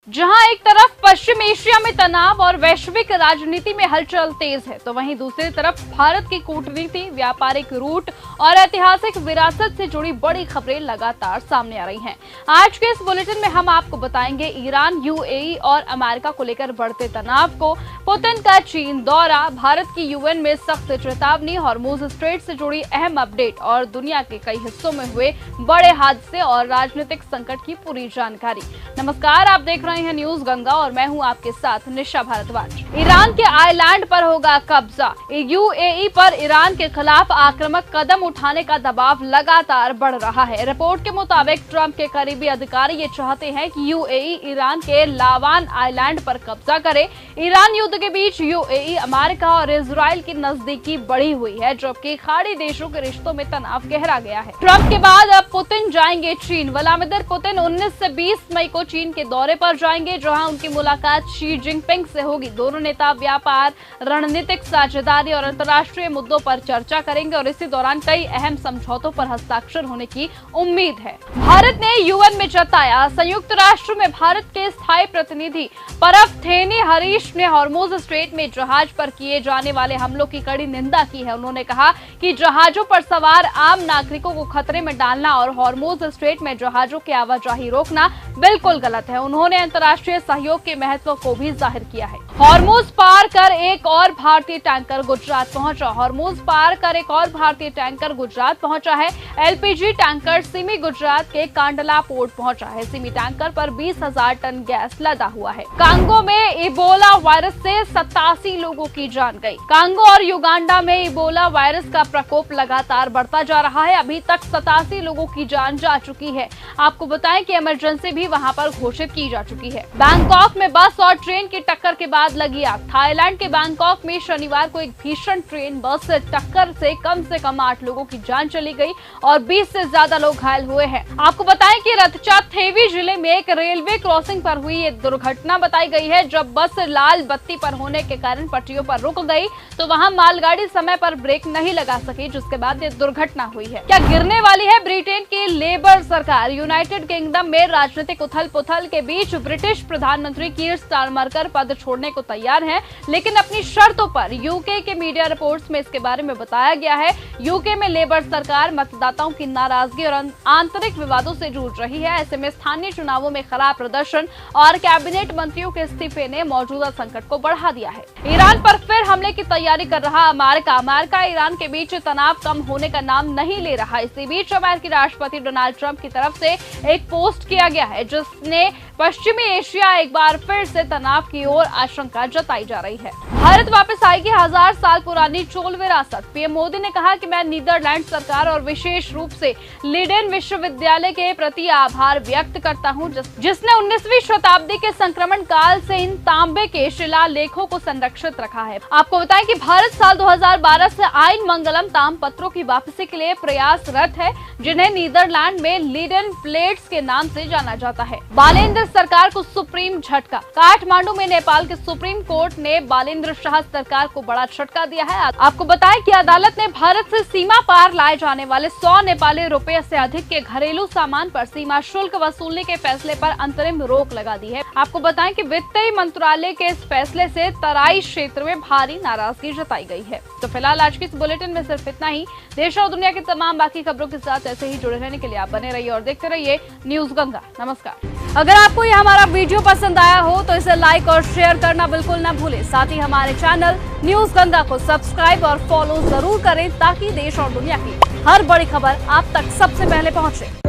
जहां एक तरफ पश्चिम एशिया में तनाव और वैश्विक राजनीति में हलचल तेज है, तो वहीं दूसरी तरफ भारत की कूटनीति, व्यापारिक रूट और ऐतिहासिक विरासत से जुड़ी बड़ी खबरें लगातार सामने आ रही हैं। आज के इस बुलेटिन में हम आपको बताएंगे ईरान, यूएई और अमेरिका को लेकर बढ़ते तनाव को, पुतिन का चीन दौरा, भारत की यूएन में सख्त चेतावनी, हॉर्मुज स्ट्रेट से जुड़ी अहम अपडेट और दुनिया के कई हिस्सों में हुए बड़े हादसे और राजनीतिक संकट की पूरी जानकारी। नमस्कार, आप देख रहे हैं न्यूज गंगा और मैं हूं आपके साथ निशा भारद्वाज। ईरान के आइलैंड पर होगा कब्जा। यूएई पर ईरान के खिलाफ आक्रामक कदम उठाने का दबाव लगातार बढ़ रहा है। रिपोर्ट के मुताबिक ट्रंप के करीबी अधिकारी ये चाहते हैं कि यूएई ईरान के लावान आइलैंड पर कब्जा करे। ईरान युद्ध के बीच यूएई, अमेरिका और इजराइल की नजदीकी बढ़ी हुई है, जबकि खाड़ी देशों के रिश्तों में तनाव गहरा गया है। ट्रंप के बाद अब पुतिन जाएंगे चीन। व्लादिमीर पुतिन 19 से 20 मई को चीन के दौरे पर जाएंगे, जहां उनकी मुलाकात शी जिनपिंग से होगी। दोनों नेता व्यापार, रणनीतिक साझेदारी और अंतर्राष्ट्रीय मुद्दों पर चर्चा करेंगे और इसी दौरान कई अहम समझौतों पर हस्ताक्षर होने की उम्मीद है। भारत ने यूएन में जताया। संयुक्त राष्ट्र में भारत के स्थायी प्रतिनिधि परफथेनी हरीश ने हॉर्मुज स्ट्रेट में जहाज पर किए जाने वाले हमलों की कड़ी निंदा की है। उन्होंने कहा कि जहाजों पर सवार आम नागरिकों को खतरे में डालना और हॉर्मुज स्ट्रेट में जहाजों की आवाजाही रोकना बिल्कुल गलत है। उन्होंने अंतर्राष्ट्रीय सहयोग के महत्व को भी जाहिर किया है। हॉर्मुज पार कर एक और भारतीय टैंकर गुजरात पहुंचा। हॉर्मुज पार कर एक और भारतीय टैंकर गुजरात पहुंचा है। एलपीजी टैंकर सिमी गुजरात के कांडला पोर्ट पहुंचा है। सिमी टैंकर पर 20,000 टन गैस लदा हुआ है। कांगो में इबोला वायरस से 87 लोगों की जान गई। कांगो और युगांडा में इबोला वायरस का प्रकोप लगातार बढ़ता जा रहा है। अभी तक 87 लोगों की जान जा चुकी है। आपको बताएं कि इमरजेंसी भी वहां पर घोषित की जा चुकी है। बैंकॉक में बस और ट्रेन की टक्कर के बाद लगी आग। थाईलैंड के बैंकॉक में शनिवार को एक भीषण ट्रेन बस से टक्कर से कम 8 लोगों की जान चली गई और 20 से ज्यादा लोग घायल हुए हैं। आपको बताएं कि रतचाथेवी जिले में एक रेलवे क्रॉसिंग पर हुई ये दुर्घटना बताई गई है। जब बस लाल बत्ती पर होने के कारण पटरियों पर रुक गई तो वहां मालगाड़ी समय पर ब्रेक नहीं लगा सकी, जिसके बाद ये दुर्घटना हुई है। क्या गिरने वाली है ब्रिटेन की लेबर सरकार? यूनाइटेड किंगडम में राजनीतिक उथल पुथल के बीच ब्रिटिश प्रधानमंत्री कीर स्टारमर पद छोड़ने को तैयार हैं, लेकिन अपनी शर्तों पर। यूके के मीडिया रिपोर्ट्स में इसके बारे में बताया गया है। यूके में लेबर सरकार मतदाताओं की नाराजगी और आंतरिक विवादों से जूझ रही है। ऐसे में स्थानीय चुनावों में खराब प्रदर्शन और कैबिनेट मंत्रियों के इस्तीफे ने मौजूदा संकट को बढ़ा दिया है। ईरान पर फिर हमले की तैयारी कर रहा अमेरिका ईरान के बीच तनाव कम होने का नाम नहीं ले रहा। इसी बीच अमेरिकी राष्ट्रपति डोनाल्ड ट्रंप की तरफ से एक पोस्ट किया गया है, जिसने पश्चिमी एशिया एक बार फिर से तनाव की ओर आशंका जताई जा रही है। भारत वापस आएगी 1000 साल पुरानी चोल विरासत। पीएम मोदी ने कहा कि मैं नीदरलैंड सरकार और विशेष रूप से लीडेन विश्वविद्यालय के प्रति आभार व्यक्त करता हूं, जिसने 19वीं शताब्दी के संक्रमण काल से इन तांबे के शिलालेखों को संरक्षित रखा है। आपको बताएं कि भारत साल 2012 से आइन मंगलम ताम्रपत्रों की वापसी के लिए प्रयासरत है, जिन्हें नीदरलैंड में लीडेन प्लेट्स के नाम से जाना जाता है। बालेंद्र सरकार को सुप्रीम झटका। काठमांडू में नेपाल के सुप्रीम कोर्ट ने बालेंद्र शाह सरकार को बड़ा झटका दिया है। आपको बताएं कि अदालत ने भारत से सीमा पार लाए जाने वाले 100 नेपाली रुपए से अधिक के घरेलू सामान पर सीमा शुल्क वसूलने के फैसले पर अंतरिम रोक लगा दी है। आपको बताएं कि वित्त मंत्रालय के इस फैसले से तराई क्षेत्र में भारी नाराजगी जताई गई है। तो फिलहाल आज की इस बुलेटिन में सिर्फ इतना ही। देश और दुनिया की तमाम बाकी खबरों के साथ ऐसे ही जुड़े रहने के लिए आप बने रहिए और देखते रहिए न्यूज गंगा। नमस्कार। अगर आपको यह हमारा वीडियो पसंद आया हो तो इसे लाइक और शेयर करना बिल्कुल न भूलें। साथ ही हमारे चैनल न्यूज गंगा को सब्सक्राइब और फॉलो जरूर करें, ताकि देश और दुनिया की हर बड़ी खबर आप तक सबसे पहले पहुंचे।